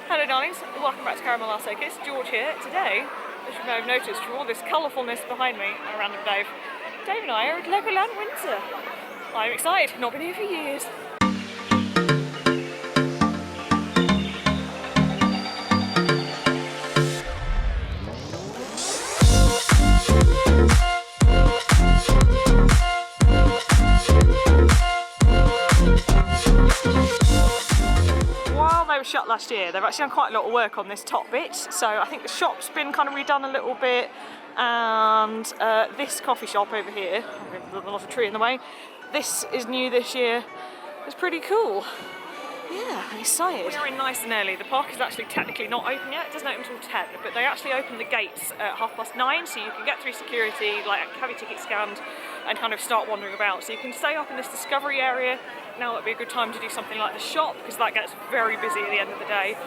Hello darlings, welcome back to Caramel Latte. It's George here. Today, as you may have noticed from all this colourfulness behind me, a random Dave and I are at Legoland Windsor. I'm excited, not been here for years. They were shut last year. They've actually done quite a lot of work on this top bit, so I think the shop's been kind of redone a little bit, and this coffee shop over here, there's a lot of tree in the way, this is new this year. It's pretty cool. Yeah, I'm excited. We're in nice and early. The park is actually technically not open yet. It doesn't open until 10, but they actually open the gates at 9:30, so you can get through security, like have your ticket scanned, and kind of start wandering about. So you can stay up in this discovery area. Now would be a good time to do something like the shop, because that gets very busy at the end of the day.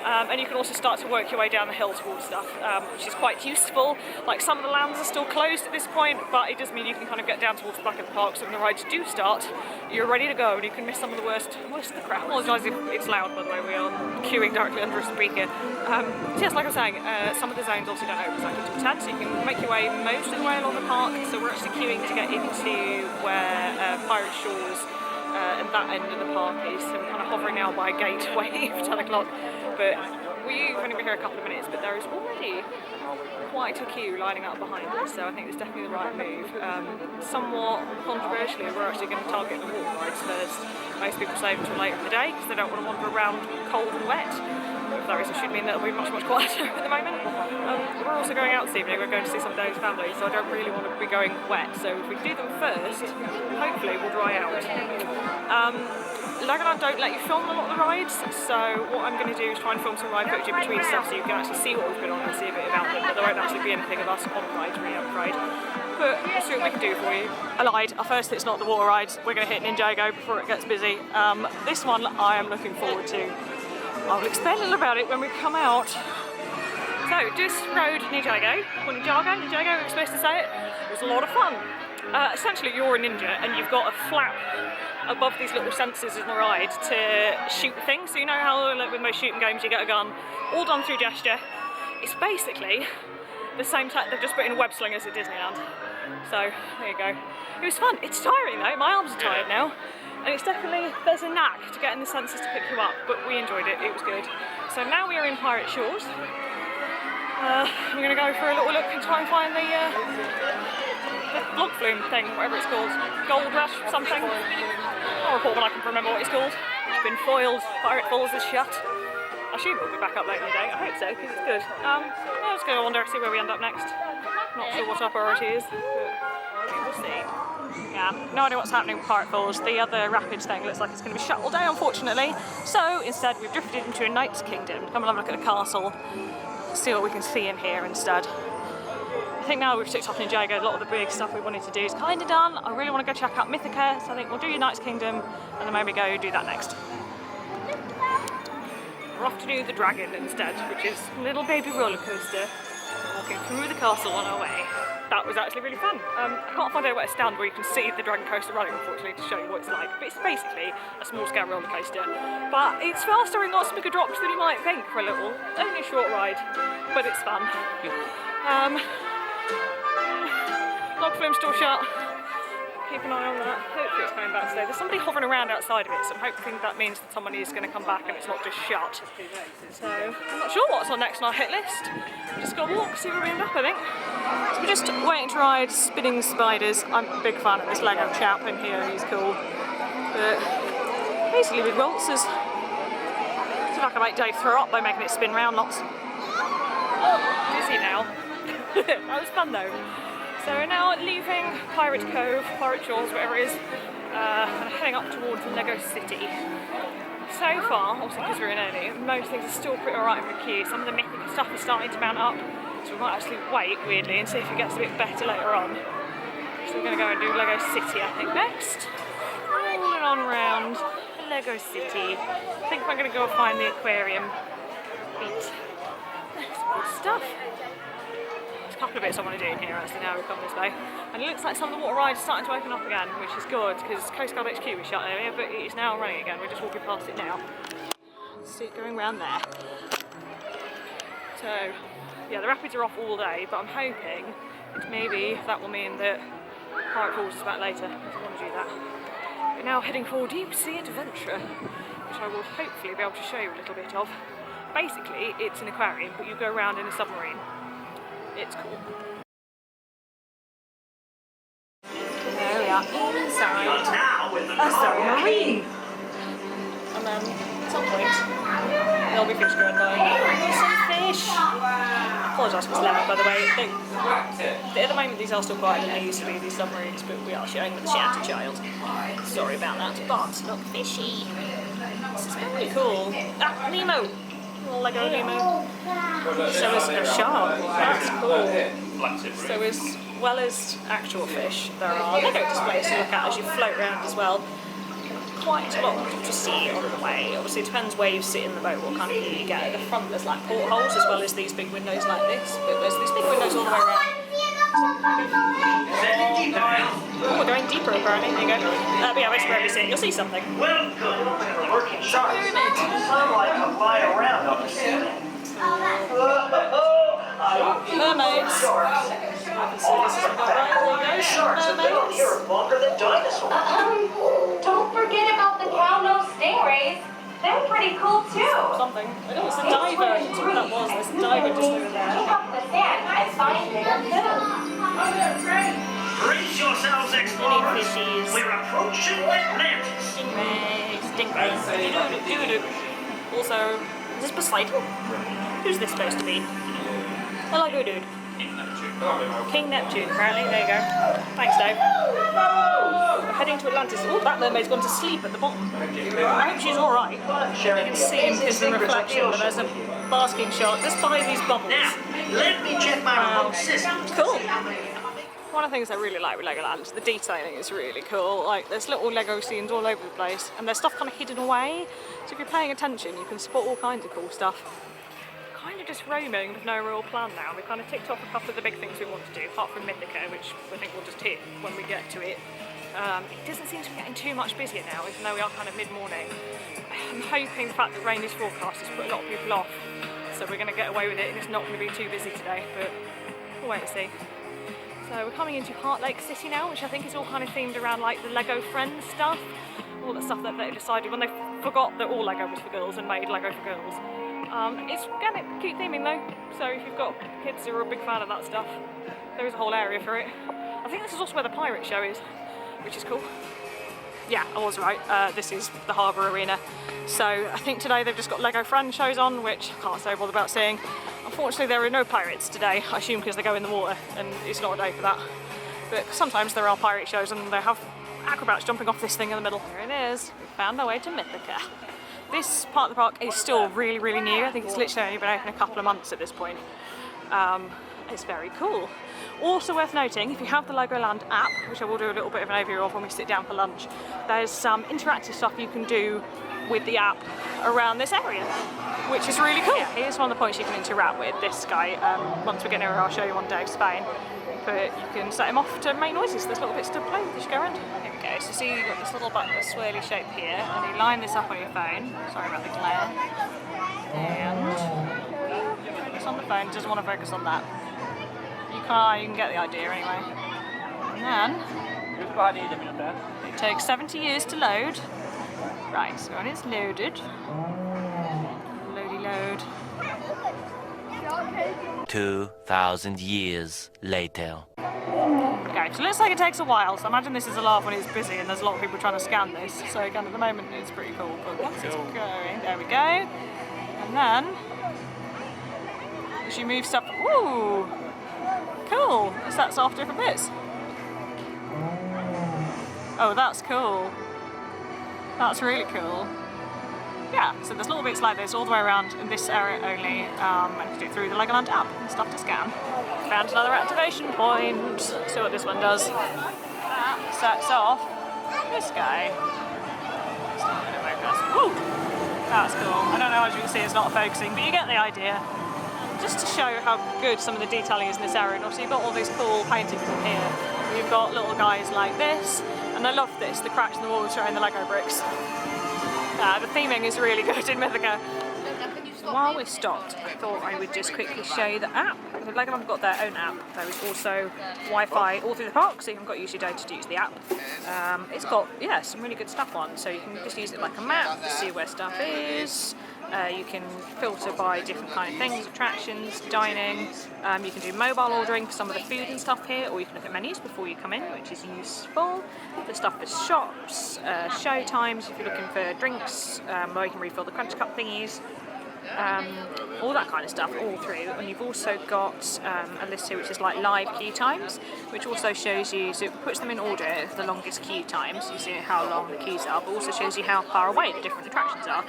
And you can also start to work your way down the hill towards stuff, which is quite useful. Like, some of the lands are still closed at this point, but it does mean you can kind of get down towards the back of the park, so when the rides do start, you're ready to go, and you can miss some of the worst of the crowd. I apologise if it's loud, by the way, we are queuing directly under a speaker. So yes, like I was saying, some of the zones obviously don't open until 10, so you can make your way most of the way along the park. So we're actually queuing to get into where Pirate Shores and that end of the park is, so we're kind of hovering now by a gateway for 10 o'clock. But we've only been here a couple of minutes, but there is already quite a queue lining up behind us, so I think it's definitely the right move. Somewhat controversially, we're actually going to target the water rides first. Most people save until later in the day because they don't want to wander around cold and wet. If that reason should mean that it'll be much quieter at the moment. We're also going out this evening, we're going to see some of Dave's family, so I don't really want to be going wet, so if we do them first, hopefully we'll dry out. Legoland don't let you film a lot of the rides, so what I'm going to do is try and film some ride footage in between stuff so you can actually see what we've been on and see a bit about them, but there won't actually be anything of us on the rides, really, I'm afraid. But we'll see what we can do for you. I lied, our first hit's not the water rides, we're going to hit Ninjago before it gets busy. This one I am looking forward to. I'll explain a little about it when we come out. So, just rode Ninjago, or Ninjago, we're supposed to say it. It was a lot of fun. Essentially, you're a ninja and you've got a flap above these little sensors in the ride to shoot things. So you know how, like, with most shooting games, you get a gun, all done through gesture. It's basically the same type. They've just put in web slingers at Disneyland. So there you go. It was fun. It's tiring though. My arms are tired now. And it's definitely, there's a knack to getting the sensors to pick you up, but we enjoyed it, it was good. So now we are in Pirate Shores. We're going to go for a little look and try and find the log flume thing, whatever it's called. Gold Rush something. I'll report when I can remember what it's called. It's been foiled, Pirate Falls is shut. I assume it'll be back up later in the day, I hope so, because it's good. Yeah, let's go wander, see where we end up next. Not sure what our priority is, but we'll see. Yeah, no idea what's happening with Pirate Falls. The other rapids thing looks like it's going to be shut all day, unfortunately. So instead, we've drifted into a knight's kingdom. Come and have a look at the castle, see what we can see in here instead. I think now we've ticked off Ninjago, a lot of the big stuff we wanted to do is kind of done. I really want to go check out Mythica, so I think we'll do Knight's Kingdom and then maybe go do that next. We're off to do the dragon instead, which is a little baby roller coaster, walking through the castle on our way. That was actually really fun. I can't find anywhere to stand where you can see the dragon coaster running, unfortunately, to show you what it's like. But it's basically a small-scale roller coaster. But it's faster and got some bigger drops than you might think for a little. Only a short ride, but it's fun. Log flume's still shut. Keep an eye on that. Hopefully it's coming back today. There's somebody hovering around outside of it, so I'm hoping that means that somebody is going to come back and it's not just shut. So I'm not sure what's on next on our hit list. We've just got to walk, see where we end up, I think. So we're just waiting to ride Spinning Spiders. I'm a big fan of this Lego chap in here, he's cool. But basically with waltzers, see if I can make Dave throw up by making it spin round lots. Dizzy now. That was fun though. So we're now leaving Pirate Cove, Pirate Shores, whatever it is, and heading up towards Lego City. So far, obviously because we're in early, most things are still pretty alright for the queue. Some of the mythical stuff is starting to mount up, so we might actually wait, weirdly, and see if it gets a bit better later on. So we're going to go and do Lego City, I think, next. Rolling on round Lego City. I think I'm going to go find the aquarium. Eat. That's good stuff. A couple of bits I want to do in here actually now we've come this way, and it looks like some of the water rides are starting to open up again, which is good because Coast Guard HQ was shut earlier, but it is now running again. We're just walking past it now. See it going around there. So, yeah, the rapids are off all day, but I'm hoping maybe that will mean that Pirate Falls is back later, because I want to do that. We're now heading for Deep Sea Adventure, which I will hopefully be able to show you a little bit of. Basically, it's an aquarium, but you go around in a submarine. It's cool. There we are, inside a submarine. And then, at some point, there'll be fish going by. Fish! Apologise for this lemon, by the way. At the moment, these are still quiet and they used to be these submarines, but we are showing them the shattered child. Sorry about that, but look, fishy. This is very cool. Ah, Nemo! Little Lego Nemo. So is a shark. That's cool. So as well as actual fish, there are Lego displays to look at as you float around as well. Quite a lot to see on the way. Obviously it depends where you sit in the boat, what kind of view you get. At the front there's like portholes as well as these big windows like this, but there's these big windows all the way around. Oh, we're going deeper apparently, there you go. But yeah, basically wherever you sit, you'll see something. Welcome to the working sharks. Unlike a fly around on the sea. Mermaids. Sharks have been on here longer than dinosaurs. Don't forget about the cow-nosed stingrays. They're pretty cool too. Something. I know it's a diver. That's what that was. There's a diver just over there. Keep up the sand. I find them too. Brace yourselves, explorers. Fishies. We're approaching Atlantis. Stingrays. Stingrays. Also, is this Poseidon? Who's this supposed to be? A Lego dude. King Neptune, apparently. There you go. Thanks, Dave. We're heading to Atlantis. Oh, that mermaid's gone to sleep at the bottom. I hope she's alright. You can see in his reflection, but there's a basking shark just by these bubbles. Now, let me check my remote system. Cool. One of the things I really like with Legoland, the detailing is really cool. Like, there's little Lego scenes all over the place, and there's stuff kind of hidden away. So if you're paying attention, you can spot all kinds of cool stuff. Kind of just roaming with no real plan now. We kind of ticked off a couple of the big things we want to do, apart from Mythica, which I think we'll just hit when we get to it. It doesn't seem to be getting too much busier now, even though we are kind of mid-morning. I'm hoping the fact that rain is forecast has put a lot of people off, so we're going to get away with it and it's not going to be too busy today, but we'll wait and see. So we're coming into Heart Lake City now, which I think is all kind of themed around like the Lego Friends stuff, all the stuff that they decided when they forgot that all Lego was for girls and made Lego for girls. It's kind of cute theming though, so if you've got kids who are a big fan of that stuff, there is a whole area for it. I think this is also where the pirate show is, which is cool. Yeah, I was right, this is the harbour arena. So I think today they've just got Lego Friends shows on, which I can't say bother about seeing. Unfortunately there are no pirates today, I assume because they go in the water and it's not a day for that. But sometimes there are pirate shows and they have acrobats jumping off this thing in the middle. Here it is, we found our way to Mythica. This part of the park is still really, really new. I think it's literally only been open a couple of months at this point. It's very cool. Also worth noting, if you have the Legoland app, which I will do a little bit of an overview of when we sit down for lunch, there's some interactive stuff you can do with the app around this area, which is really cool. Yeah, here's one of the points you can interact with this guy. Once we get near, I'll show you one day of Spain. But you can set him off to make noises. There's little bits to play with as you go around. Here we go. So see, you've got this little button, a swirly shape here, and you line this up on your phone. Sorry about the glare. And focus on the phone. Doesn't want to focus on that. You can get the idea anyway. And then it takes 70 years to load. Right, so when it's loaded, loady load. 2,000 years later. Okay, so it looks like it takes a while, so I imagine this is a laugh when it's busy and there's a lot of people trying to scan this. So again, at the moment it's pretty cool, but once it's going, there we go. And then, as you move stuff, ooh, cool, it sets off different bits. Oh, that's cool. That's really cool. Yeah, so there's little bits like this all the way around in this area only, and you can do it through the Legoland app and stuff to scan. Found another activation point. See what this one does. That sets off this guy. Woo! That's cool. I don't know, as you can see it's not focusing, but you get the idea. Just to show how good some of the detailing is in this area, and obviously you've got all these cool paintings in here. You've got little guys like this, and I love this, the cracks in the wall showing the Lego bricks. The theming is really good in Mythica. While we're stopped, I thought I would just quickly show you the app. Legoland have got their own app. There is also Wi-Fi all through the park, so you haven't got to use your data to use the app. It's got, yeah, some really good stuff on, so you can just use it like a map to see where stuff is. You can filter by different kind of things, attractions, dining. You can do mobile ordering for some of the food and stuff here, or you can look at menus before you come in, which is useful. The stuff for shops, show times if you're looking for drinks, where you can refill the crunch cup thingies. All that kind of stuff all through, and you've also got a list here which is like live queue times, which also shows you, so it puts them in order, the longest queue times, you see how long the queues are, but also shows you how far away the different attractions are.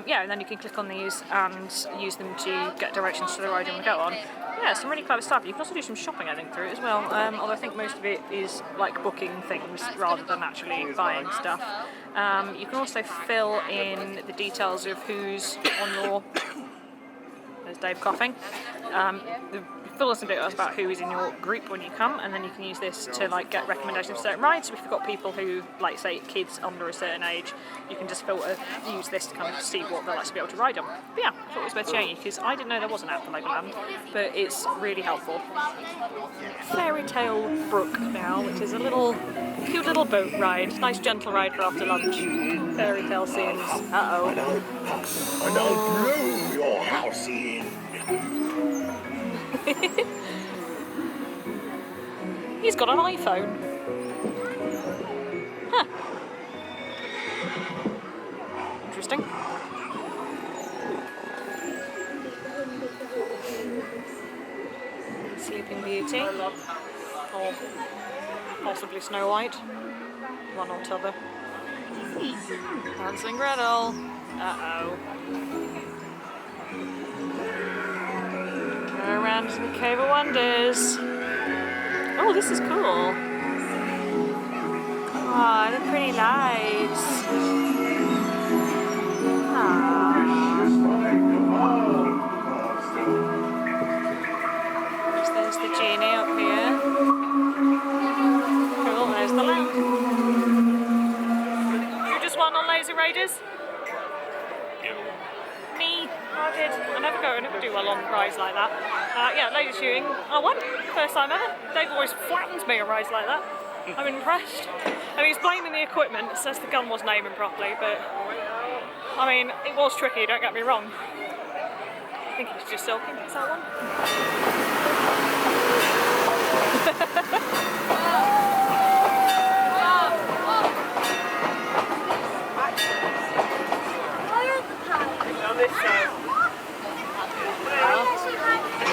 Yeah, and then you can click on these and use them to get directions to the ride you want to go on. Yeah, some really clever stuff. You can also do some shopping, I think, through it as well, although I think most of it is like booking things rather than actually buying stuff. You can also fill in the details of who's on your... There's Dave coughing. Fill in some details about who is in your group when you come, and then you can use this to like get recommendations for certain rides. So if you've got people who, like say kids under a certain age, you can just use this to kind of see what they'll actually be able to ride on. But yeah, I thought it was worth showing you because I didn't know there was an app for Legoland, but it's really helpful. Fairy Tale Brook now, which is a cute little boat ride. Nice gentle ride for after lunch. Fairy tale scenes. Uh-oh. And I'll blow your house in. He's got an iPhone. Huh. Interesting. Sleeping Beauty. Or possibly Snow White. One or t'other. Hansel and Gretel. Uh-oh. Go around to the Cave of Wonders. Oh, this is cool. Ah, the pretty lights. There's the genie up here. Cool, there's the lamp. You just won on Laser Raiders? Me. I never do well on rides like that. Yeah, laser shooting. I won. First time ever. Dave always flattens me on rides like that. I'm impressed. I mean, he's blaming the equipment. It says the gun wasn't aiming properly, but I mean, it was tricky, don't get me wrong. I think he's just sulking. Is that one?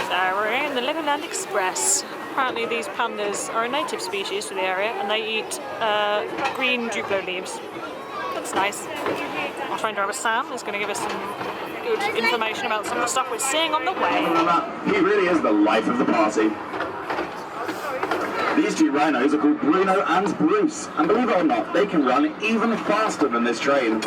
So we're in the Legoland Express. Apparently these pandas are a native species to the area and they eat green Duplo leaves. Looks nice. Our train driver Sam is going to give us some good information about some of the stuff we're seeing on the way. He really is the life of the party. These two rhinos are called Bruno and Bruce, and believe it or not, they can run even faster than this train.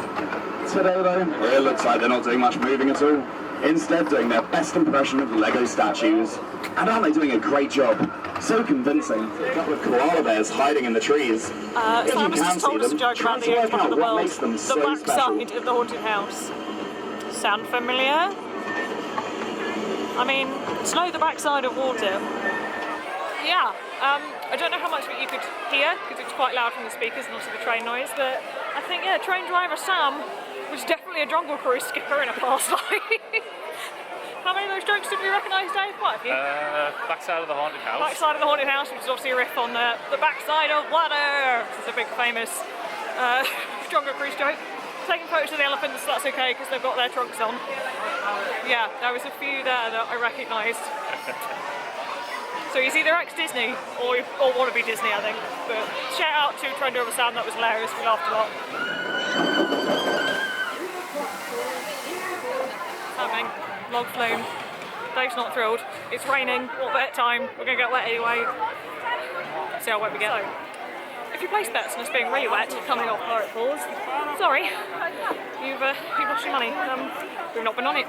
Today though, it looks like they're not doing much moving at all. Instead doing their best impression of Lego statues. And aren't they doing a great job? So convincing. A couple of koala bears hiding in the trees. Sam has just told us a joke about the opening of the world, the backside of the haunted house. Sound familiar? I mean, it's no the backside of water. Yeah, I don't know how much of it you could hear, because it's quite loud from the speakers and also the train noise, but I think, yeah, train driver Sam was definitely a Jungle Cruise skipper in a past life. How many of those jokes did we recognise, Dave? Quite a few. Backside of the haunted house. Backside of the haunted house, which is obviously a riff on the backside of water. This is a big famous Jungle Cruise joke. Taking photos of the elephants, that's okay because they've got their trunks on. Yeah, there was a few there that I recognised. So he's either ex-Disney or wannabe Disney, I think. But shout out to Train Driver Sam, that was hilarious, we laughed a lot. Happening. Log flume. Dave's not thrilled. It's raining, what bet time, we're going to get wet anyway. See how wet we get. So, if you place bets and it's being really wet, coming off where it falls, sorry, you've lost your money. We've not been on it.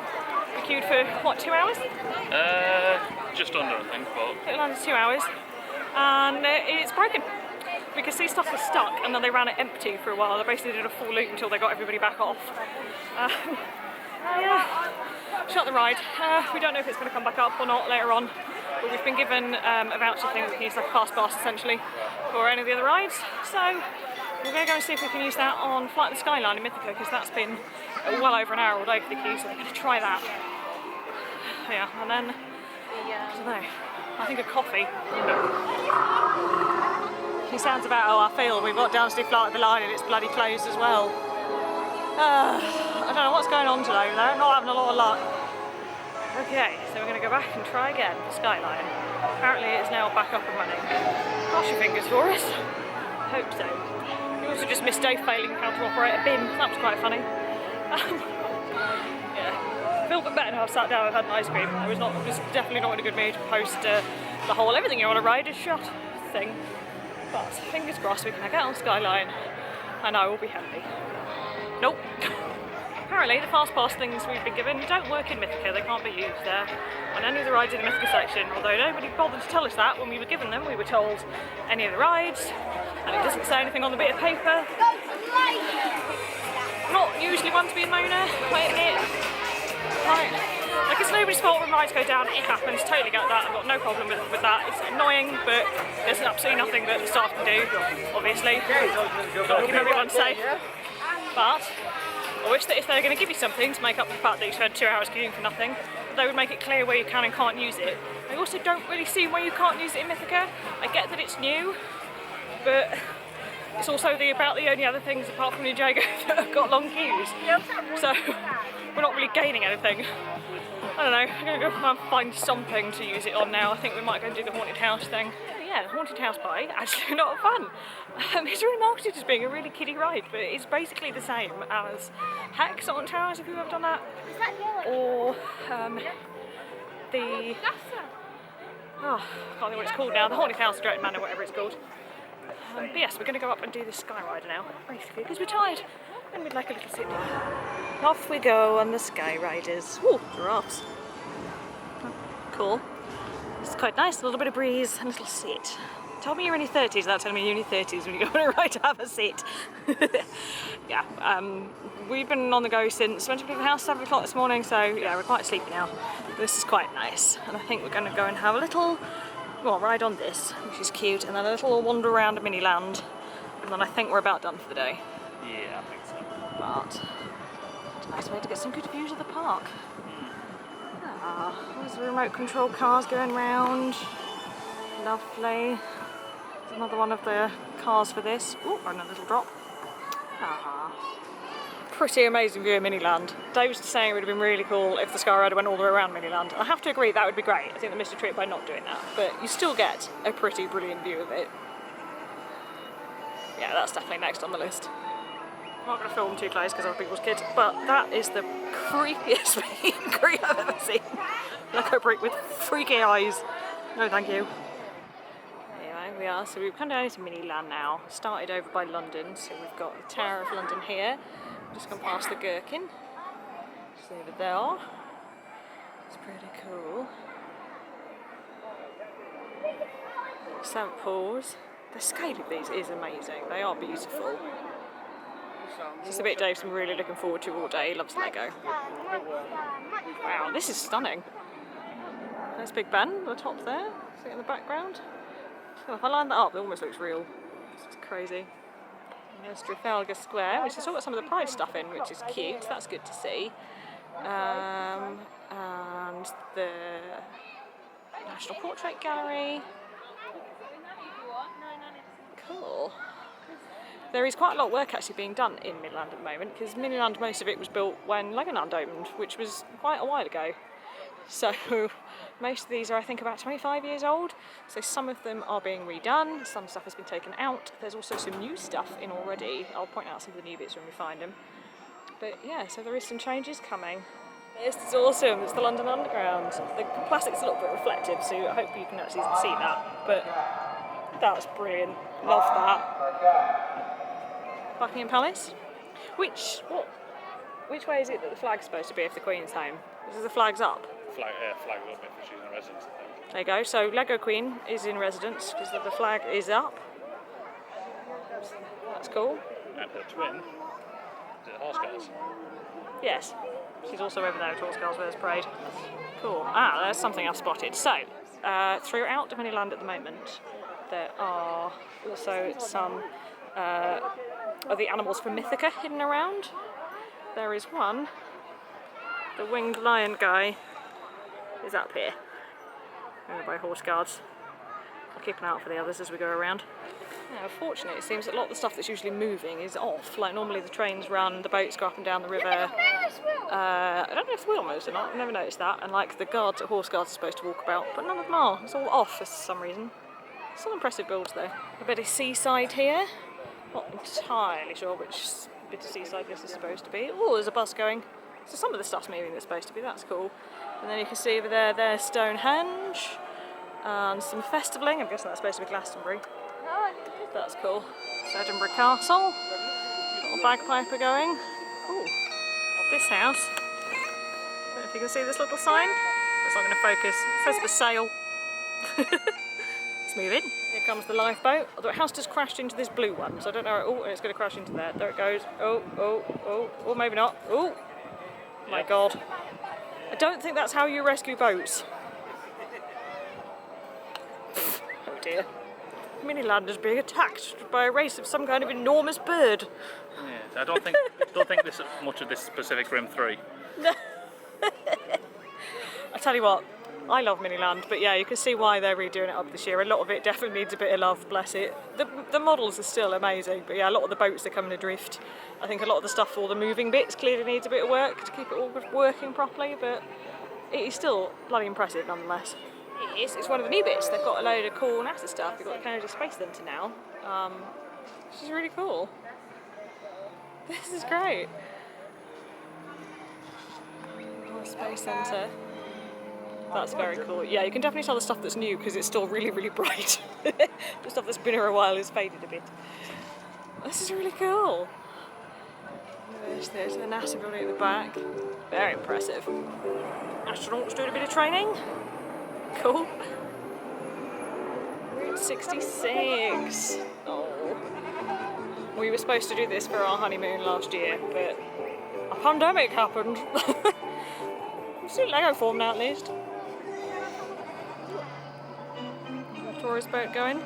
We queued for, what, 2 hours? Just under, I think, but... It landed 2 hours, and it's broken. because these stuff was stuck and then they ran it empty for a while. They basically did a full loop until they got everybody back off. Yeah, shut the ride. We don't know if it's going to come back up or not later on, but we've been given a voucher thing that we can use like a fast pass essentially for any of the other rides. So we're going to go and see if we can use that on Flight of the Skyline in Mythica, because that's been well over an hour all day for the queue, so we're going to try that. Yeah, and then, I don't know, I think a coffee. He sounds about how I feel. We've got down to do Flight of the Line and it's bloody closed as well. I don't know what's going on today, though. Not having a lot of luck. Okay, so we're going to go back and try again the Skyline. Apparently it's now back up and running. Cross your fingers for us. Hope so. We also just missed Dave failing how to operate a bin. That was quite funny. Yeah, I feel a bit better now I've sat down and had an ice cream. I was definitely not in a good mood post the whole everything you want to ride is shut thing. But fingers crossed we can get on Skyline and I will be happy. Nope. Apparently the fast pass things we've been given don't work in Mythica, they can't be used there on any of the rides in the Mythica section, although nobody bothered to tell us that when we were given them. We were told any of the rides, and it doesn't say anything on the bit of paper. Not usually one to be a moaner, waiting it. Right. Like, it's nobody's fault when rides go down, it happens, totally get that, I've got no problem with that. It's annoying, but there's absolutely nothing that the staff can do, obviously. Got to keep everyone safe. But I wish that if they're going to give you something to make up for the fact that you spent 2 hours queuing for nothing, they would make it clear where you can and can't use it. I also don't really see why you can't use it in Mythica. I get that it's new, but it's also about the only other things apart from Ninjago that have got long queues. So we're not really gaining anything. I don't know, I'm going to go and find something to use it on now. I think we might go and do the haunted house thing. Yeah, the haunted house pie, actually a lot of fun. It's really marketed as being a really kiddie ride, but it's basically the same as Hex on Towers, if you've ever done that. Or the... Oh, I can't think what it's called now. The haunted house, Dread Manor, whatever it's called. But yes, we're going to go up and do the Sky Rider now, basically, because we're tired and we'd like a little sit down. Off we go on the Sky Riders. Ooh, giraffes. Cool. It's quite nice, a little bit of breeze and a little sit. Tell me you're in your 30s without telling me you're in your 30s when you go on a ride to have a sit. Yeah, we've been on the go since, went to leave the house 7 o'clock this morning, so yeah, we're quite sleepy now. This is quite nice, and I think we're going to go and have a little, well, ride on this, which is cute, and then a little wander around a Miniland, and then I think we're about done for the day. Yeah, I think so. But it's a nice way to get some good views of the park. Ah, there's the remote control cars going round. Lovely. There's another one of the cars for this. Ooh, and a little drop. Ah, pretty amazing view of Miniland. Dave was saying it would have been really cool if the Sky Rider went all the way around Miniland. I have to agree, that would be great. I think they missed a trick by not doing that, but you still get a pretty brilliant view of it. Yeah, that's definitely next on the list. I'm not going to film too close because other people's kids, but that is the creepiest meet and greet I've ever seen. Like a brick with freaky eyes. No, thank you. Anyway, we are. So we've come down to Miniland now. Started over by London, so we've got the Tower of London here. Just gone past the Gherkin. Just over there. It's pretty cool. St. Paul's. The scale of these is amazing. They are beautiful. It's a bit Dave's been really looking forward to all day. He loves Lego. Wow, this is stunning. There's Big Ben at the top there, see it in the background. Oh, if I line that up, it almost looks real. It's crazy. And there's Trafalgar Square, which has all got some of the Pride stuff in, which is cute. That's good to see. And the National Portrait Gallery. Cool. There is quite a lot of work actually being done in Miniland at the moment, because Miniland, most of it was built when Legoland opened, which was quite a while ago. So most of these are, I think, about 25 years old. So some of them are being redone, some stuff has been taken out. There's also some new stuff in already. I'll point out some of the new bits when we find them. But yeah, so there is some changes coming. This is awesome, it's the London Underground. The plastic's a little bit reflective, so I hope you can actually see that. But that's brilliant, love that. Buckingham Palace. Which way is it that the flag's supposed to be if the Queen's home? Is the flag's up? Flag a little bit for she's in residence, I think. There you go, so Lego Queen is in residence because the flag is up. That's cool. And her twin, is it horse cars? Yes, she's also over there at Horse Girls Versus Parade. Cool. Ah, there's something I've spotted. So, throughout Miniland at the moment, there are also some of the animals from Mythica hidden around. There is one. The winged lion guy is up here, over by Horse Guards. I'll keep an eye out for the others as we go around. Now, fortunately, it seems that a lot of the stuff that's usually moving is off. Like, normally the trains run, the boats go up and down the river. I don't know if the wheel moves or not, I've never noticed that. And like, the guards at Horse Guards are supposed to walk about, but none of them are. It's all off for some reason. Some impressive builds though. A bit of seaside here. Not entirely sure which bit of seaside this is supposed to be. Oh, there's a bus going. So some of the stuff's moving that's supposed to be, that's cool. And then you can see over there, there's Stonehenge. And some festivaling, I'm guessing that's supposed to be Glastonbury. That's cool. It's Edinburgh Castle. Little bagpiper going. Ooh, this house. I don't know if you can see this little sign. It's not going to focus. It says for sale. Let's move in. Here comes the lifeboat. Although it has just crashed into this blue one, so I don't know. Oh, and it's going to crash into there. There it goes. Oh, maybe not. Oh, my God. I don't think that's how you rescue boats. Oh dear. Miniland is being attacked by a race of some kind of enormous bird. Yeah, I don't think this much of this specific Grim 3. I tell you what, I love Miniland, but yeah, you can see why they're redoing it up this year. A lot of it definitely needs a bit of love, bless it. The models are still amazing, but yeah, a lot of the boats are coming adrift. I think a lot of the stuff, all the moving bits, clearly needs a bit of work to keep it all working properly, but it is still bloody impressive nonetheless. It's one of the new bits. They've got a load of cool NASA stuff. They've got the Kennedy Space Centre now, which is really cool. This is great. Space Centre. That's very cool. Yeah, you can definitely tell the stuff that's new because it's still really, really bright. The stuff that's been here a while is faded a bit. This is really cool. There's the NASA building at the back. Very impressive. Astronauts doing a bit of training. Cool. Route 66. Oh. We were supposed to do this for our honeymoon last year, but a pandemic happened. We've seen Lego form now at least. A tourist boat going.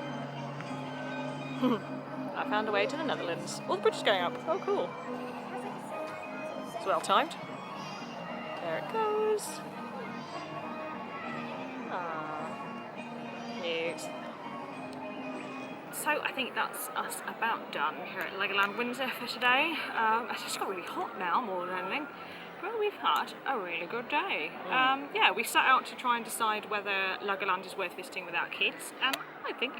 I found a way to the Netherlands. Oh, the bridge is going up. Oh, cool. It's well timed. There it goes. Cute. So I think that's us about done here at Legoland Windsor for today. It's just got really hot now more than anything, but we've had a really good day. Yeah, we set out to try and decide whether Legoland is worth visiting without kids, and I think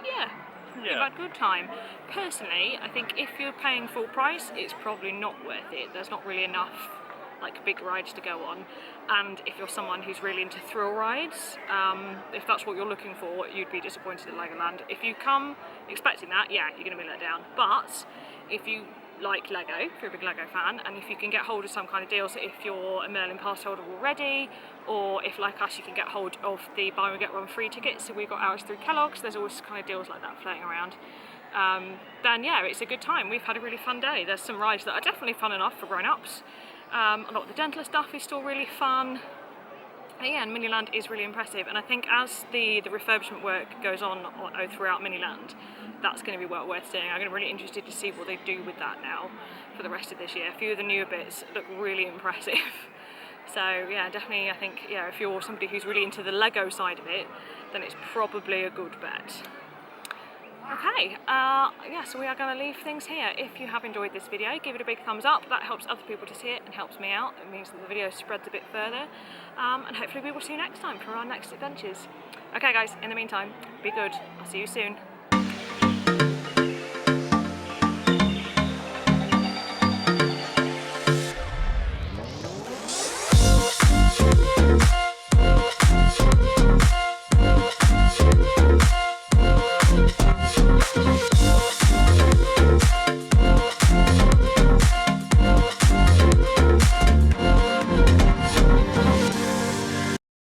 we've had a good time. Personally, I think if you're paying full price, it's probably not worth it. There's not really enough like big rides to go on, and if you're someone who's really into thrill rides, if that's what you're looking for, you'd be disappointed at Legoland. If you come expecting that, yeah, you're going to be let down. But if you like Lego, if you're a big Lego fan, and if you can get hold of some kind of deals, if you're a Merlin pass holder already, or if like us you can get hold of the buy one get one free tickets, so we've got ours through Kellogg's, there's always kind of deals like that floating around, then yeah, it's a good time. We've had a really fun day. There's some rides that are definitely fun enough for grown-ups. A lot of the dental stuff is still really fun. But yeah, and Miniland is really impressive, and I think as the refurbishment work goes on throughout Miniland, that's going to be well worth seeing. I'm really interested to see what they do with that now for the rest of this year. A few of the newer bits look really impressive. So yeah, definitely I think, yeah, if you're somebody who's really into the Lego side of it, then it's probably a good bet. Okay, yeah, so we are going to leave things here. If you have enjoyed this video, give it a big thumbs up. That helps other people to see it and helps me out. It means that the video spreads a bit further. And hopefully we will see you next time for our next adventures. Okay guys, in the meantime, be good. I'll see you soon.